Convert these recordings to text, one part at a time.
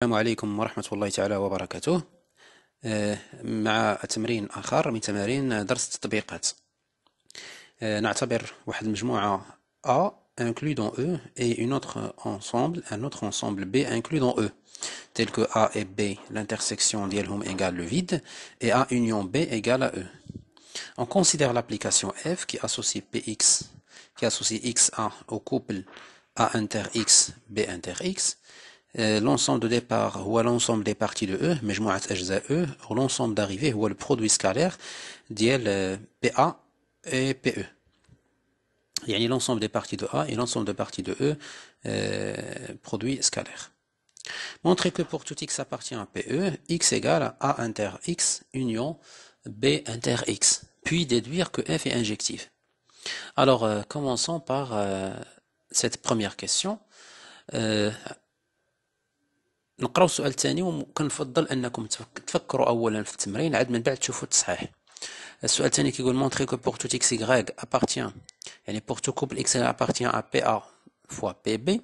السلام عليكم ورحمة الله تعالى وبركاته. مع تمرين آخر من تمارين درس التطبيقات. نعتبر واحد المجموعة A inclus dans E et un autre ensemble B inclus dans E, tel que A et B, l'intersection d'Yelhom égale le vide, et A union B égale à E. On considère l'application F qui associe XA au couple A inter X, B inter X. L'ensemble de départ ou l'ensemble des parties de E, مجموعة أجزاء E, ou l'ensemble d'arrivée ou le produit scalaire ديال PA et PE. يعني l'ensemble des parties de A et l'ensemble des parties de E, produit scalaire. Montrer que pour tout X appartient à PE, X égale à A inter X union B inter X. Puis déduire que F est injective. Alors, commençons par cette première question. نقراو السؤال الثاني وكنفضل انكم تفكروا اولا في التمرين عاد من بعد تشوفوا التصحيح. السؤال الثاني كيقول montrer que pour tout x y appartient يعني pour tout couple x appartient à PA fois PB,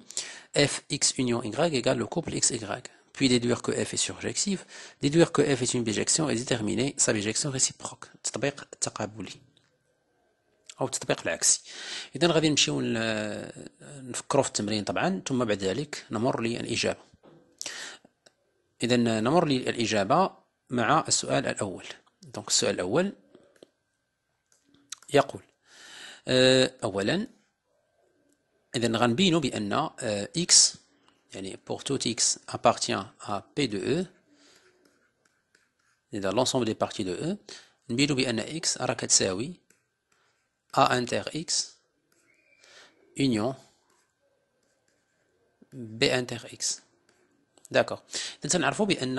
f x union y égale le couple x y. Puis déduire que f est surjective, déduire que f est une bijection et déterminer sa bijection réciproque. التطبيق التقابلي او التطبيق العكسي. اذا غادي نمشيو نفكروا في التمرين طبعا ثم بعد ذلك نمر للاجابه. إذا نمر للإجابة مع السؤال الأول. دونك السؤال الأول يقول أولا إذا غنبينو بأن x يعني pour tout x appartient à P de E إذا l'ensemble des parties de E نبينو بأن x راه كتساوي A inter x union B inter x. داكوغ. إذا تنعرفوا بأن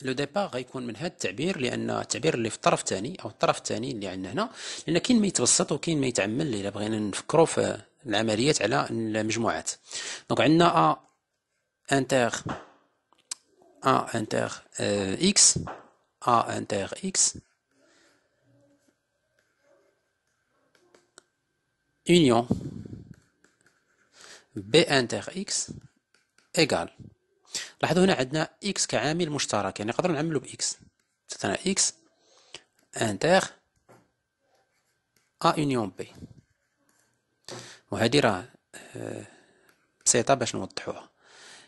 لو ديبار غيكون من هذا التعبير لأن التعبير اللي في الطرف الثاني أو الطرف الثاني اللي عندنا هنا لأن كاين ما يتبسط وكاين ما يتعمل إلا بغينا نفكروا في العمليات على المجموعات. دونك عندنا A inter X A inter X union B inter X égal. لاحظوا هنا عندنا x كعامل مشترك يعني نقدر نعملو بx. مثلا x انتر A union B. وهذه راه بسيطة باش نوضحوها.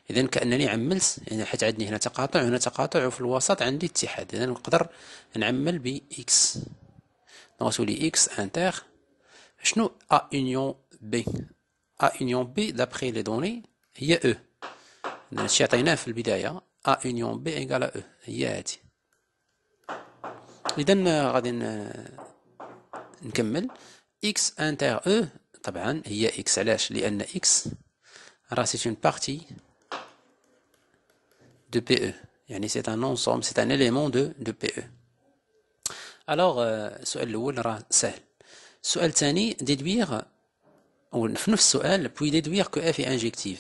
إذا كأنني عملت يعني حيت عندي هنا تقاطع وهنا تقاطع وفي الوسط عندي اتحاد. إذا نقدر نعمل ب x. نغتولي x انتر شنو A union B. A union B d'après les données هي E. هادشي عطيناه في البداية A union B égale à E هي هادي. إذا غادي نكمل x inter E طبعا هي x علاش لأن x راه سي une partie de PE يعني c'est un ensemble c'est un élément de PE. alors السؤال الأول راه سهل. السؤال الثاني déduire أو في نفس السؤال puis déduire que f est injective.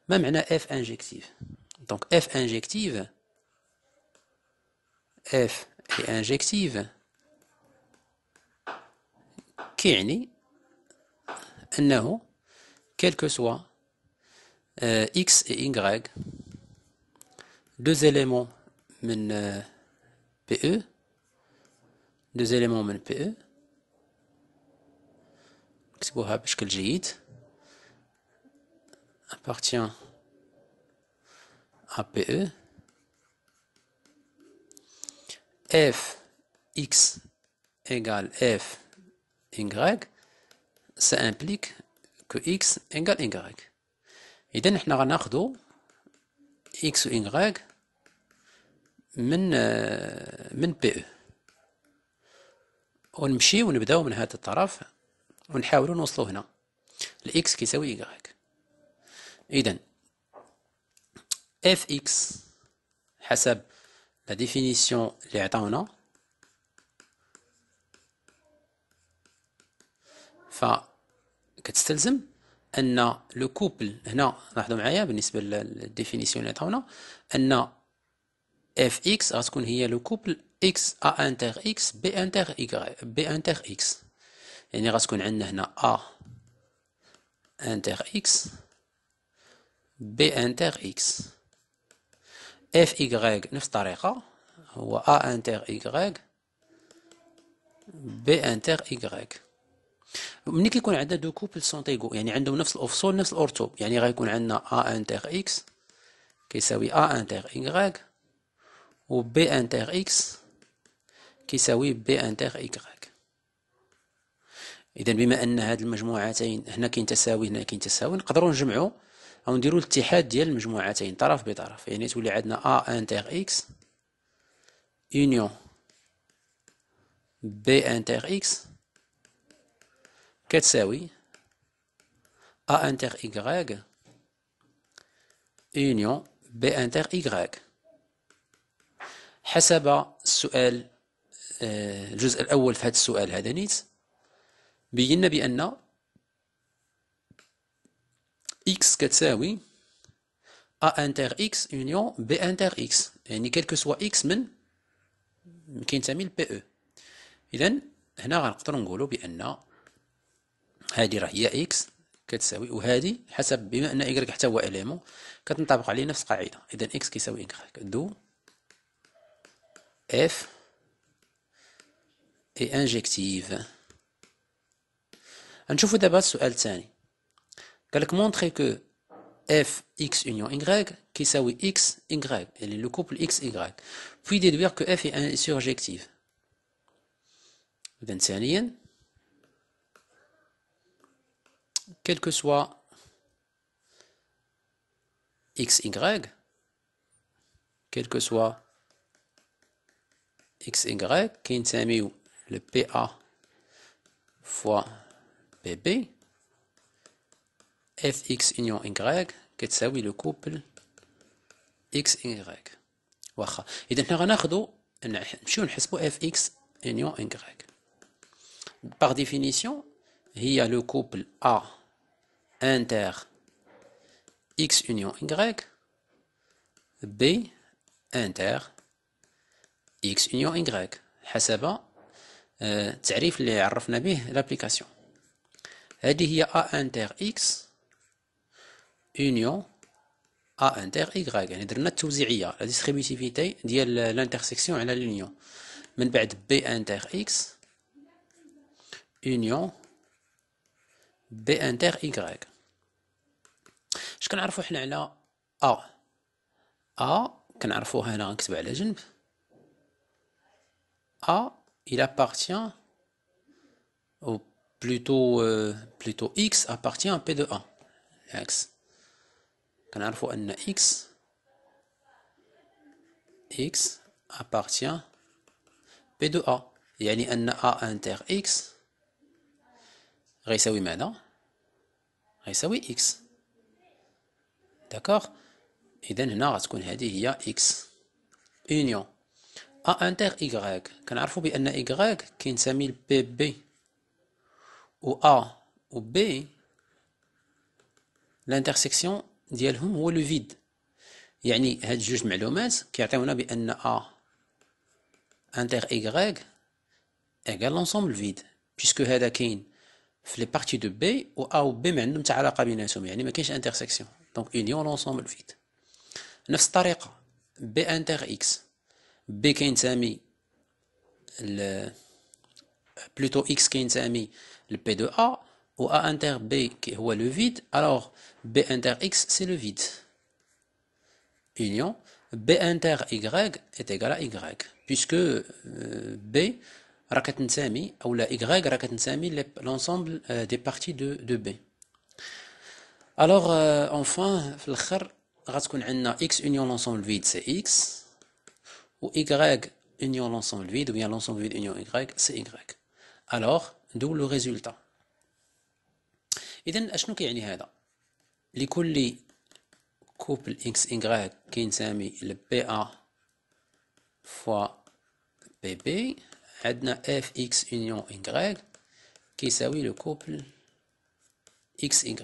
ما معنى f injective؟ donc f injective كيعني أنه quel que soit x et y deux éléments من PE نكتبوها بشكل جيد appartient à PE f x égale f y ça implique que x égale y. إذا نحنا غناخدو x و y من PE ونمشيو ونبداو من هذا الطرف ونحاولوا نوصلو هنا الx كيساوي y. إذن fx حسب لا ديفينيسيون اللي عطاونا فكتستلزم أن لو كوبل هنا لاحظوا معايا بالنسبة للديفينيسيون اللي عطاونا أن fx غتكون هي لو كوبل x A inter x B inter y B inter x يعني غتكون عندنا هنا A inter x بي انتر اكس. اف ايكغيك نفس الطريقة، هو ا انتر ايكغيك بي انتر ايكغيك. ملي كيكون عندنا دو كوبل سونتيغو، يعني عندهم نفس الافصول نفس الاورتو، يعني غيكون عندنا ا انتر اكس كيساوي ا انتر ايكغيك و بي انتر اكس كيساوي بي انتر ايكغيك. اذا بما ان هاد المجموعتين هنا كاين تساوي هنا كاين تساوي، نقدروا نجمعوا او نديروا الاتحاد ديال المجموعتين طرف بطرف، يعني تولي عندنا ا انتر اكس اونيون بي انتر اكس كتساوي ا انتر ايكغيك اونيون بي انتر ايكغيك. حسب السؤال الجزء الاول في هذا السؤال هذا نيت بينا بان x كتساوي ا انتر x اونيون بي انتر x، يعني كيلكو سوا x من كينتمي ل بي او. اذا هنا غنقدروا نقولوا بان هذه راه هي x كتساوي، وهذه حسب بما ان y حتى هو اليمون كتنطبق عليه نفس القاعده. اذا x كيساوي y دو f اي انجكتيف. غنشوفوا دابا السؤال الثاني، قالك مونطري كو f x union y كيساوي x y، يعني لو كوبل x y، puis déduire que f est surjective. إذا ثانيا quel que soit x y، quel que soit x y كينسميو le PA fois PB، fx union y كتساوي لو كوبل x y. واخا اذا حنا غناخدو نمشيو نحسبو fx union y. par définition هي لو كوبل A inter x union y B inter x union y حسب التعريف اللي عرفنا به لابليكاسيون. هذه هي A inter x union A inter y، يعني درنا التوزيعية لا ديستريبيتيفيتي ديال لانترسيكسيون على لونيون. من بعد B inter x union B inter y. اش كنعرفو حنا على A كنعرفوها هنا غنكتبها على جنب. A il appartient ou plutôt x appartient à P de A. العكس كنعرفو ان x appartient P de A، يعني ان A inter x غيساوي ماذا؟ غيساوي x. داكوغ، اذا هنا غتكون هذه هي x اونيون A inter y. كنعرفو بان y كينتمي ل بي بي، و A و B الانترسيكسيون ديالهم هو لو فيد، يعني هاد جوج معلومات كيعطيونا بان A inter y égal l'ensemble vide، puisque هذا كاين في لي بارتي دو B و A و B ما عندهم حتى علاقه بيناتهم، يعني ما كاينش انترسيكسيون، دونك اونيون لونسومبل فيد. نفس الطريقه B inter x، B كينتمي plutôt x كينتمي ل P de A و A inter B qui هو le vide، alors B inter x c'est le vide. Union B inter y est égal à y، puisque B راه كتنتمي او لا y راه كتنتمي l'ensemble des parties de B. alors enfin في الاخر غتكون عندنا x union l'ensemble vide c'est x، و y union l'ensemble vide ou bien l'ensemble vide union y c'est y. alors d'où le résultat. اذا اشنو كيعني هذا؟ لكل كوبل x y كينتمي ل PA فوا PB عندنا fx union y كيساوي لو كوبل x y.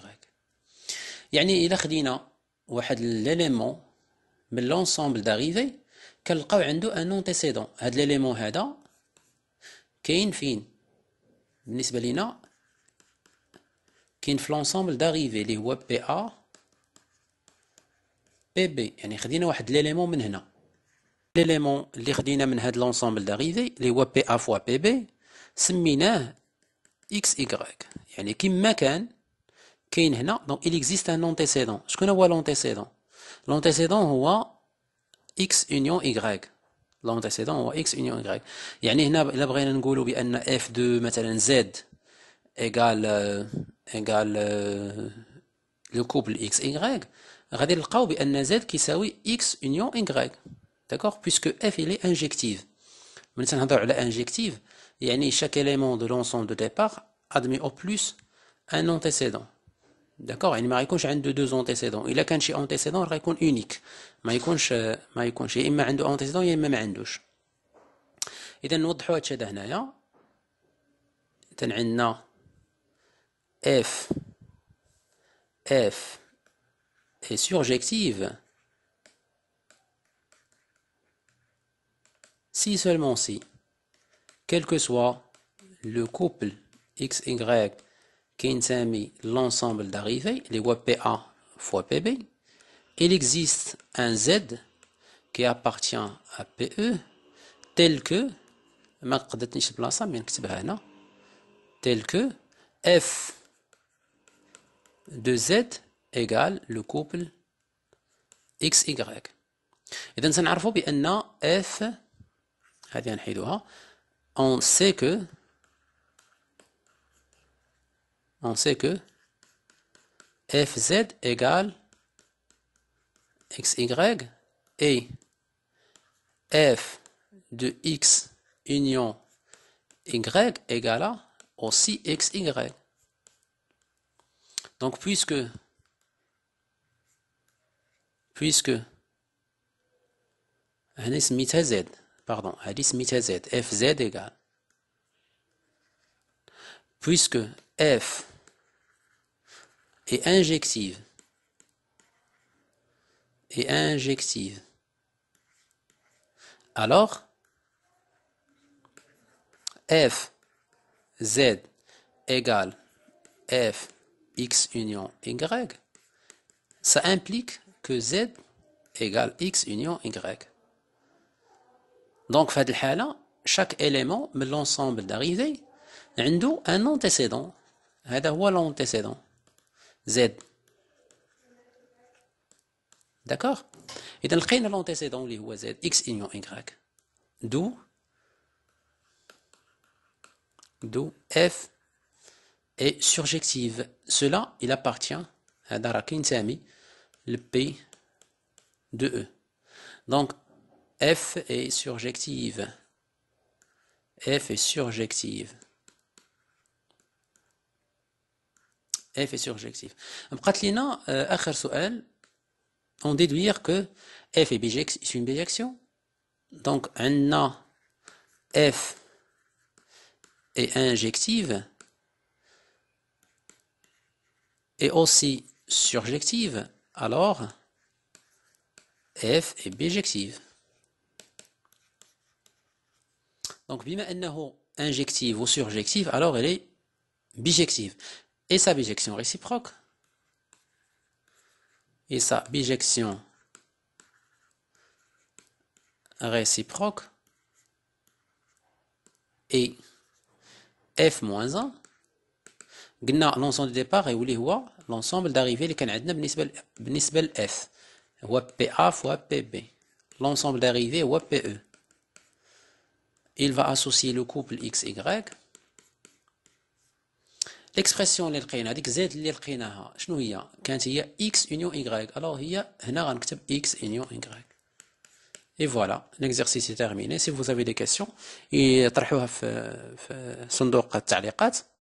يعني الا خدينا واحد ليليمون من لونسومبل داريفي كنلقاو عنده ان انتيسيدون. هاد ليليمون هذا كاين فين؟ بالنسبه لينا كاين في لونسومبل داريفي اللي هو بي ا بي بي، يعني خدينا واحد ليليمون من هنا. ليليمون اللي خدينا من هاد لونسومبل داريفي اللي هو بي ا فوا بي بي سميناه اكس ايكغيك، يعني كيما كاين هنا. دونك il existe un antécédent. شكون هو l'antécédent؟ l'antécédent هو x union y. l'antécédent هو x union y. يعني هنا إلا بغينا نقولوا بأن f2 مثلا z égal le couple x y، غادي نلقاو بأن z كيساوي x union y. D'accord? Puisque f il est injective. ملي تنهضروا على injective يعني chaque élément de l'ensemble de départ admet au plus un antécédent. D'accord؟ يعني ما غيكونش عنده deux antécédents. إلا كان شي antécédent غيكون unique. ما يكونش يا إما عنده antécédent يا إما ما عندوش. إذا نوضحوا هادشي هذا هنايا. إذا عندنا f est surjective si seulement si, quel que soit le couple XY qui est l'ensemble d'arrivée, les PA fois PB, il existe un Z qui appartient à PE tel que, tel que F de Z égale le couple XY. إذا سنعرفوا بأن F هذه نحيدوها. On sait que fz égale xy et f de x union y égale aussi xy. Donc puisque هذه سميتها z، pardon, هذه سميتها z، fz égale، puisque f est injective alors f z égale f x union y, ça implique que z égale x union y. Donc في هذه الحالة chaque élément من l'ensemble d'arrivée عنده un antécédent. هذا هو l'antécédent Z. D'accord? إذا لقينا l'antécédent اللي هو Z X union Y. D'où F est surjective. Cela, il appartient à Darakin Sami, le P de E. Donc, F est surjective. F est surjective. F est surjective. بقات لنا آخر سؤال. On déduire que F est une bijection. Donc, عندنا F est injective et aussi surjective. Alors, F est bijective. Donc, بما أنه injective ou surjective, alors elle est bijective. Et sa bijection réciproque. Et sa bijection réciproque est F-1. قلنا l'ensemble de départ يولي هو l'ensemble d'arrivée اللي كان عندنا بالنسبة ل F هو PA fois PB. L'ensemble d'arrivée هو PE. Il va associer le couple XY. L'expression اللي لقينا هذيك زاد اللي لقيناها شنو هي؟ كانت هي x union y. Alors هي هنا غنكتب x union y. Et voilà, l'exercice est terminé. Si vous avez des questions, طرحوها في صندوق التعليقات.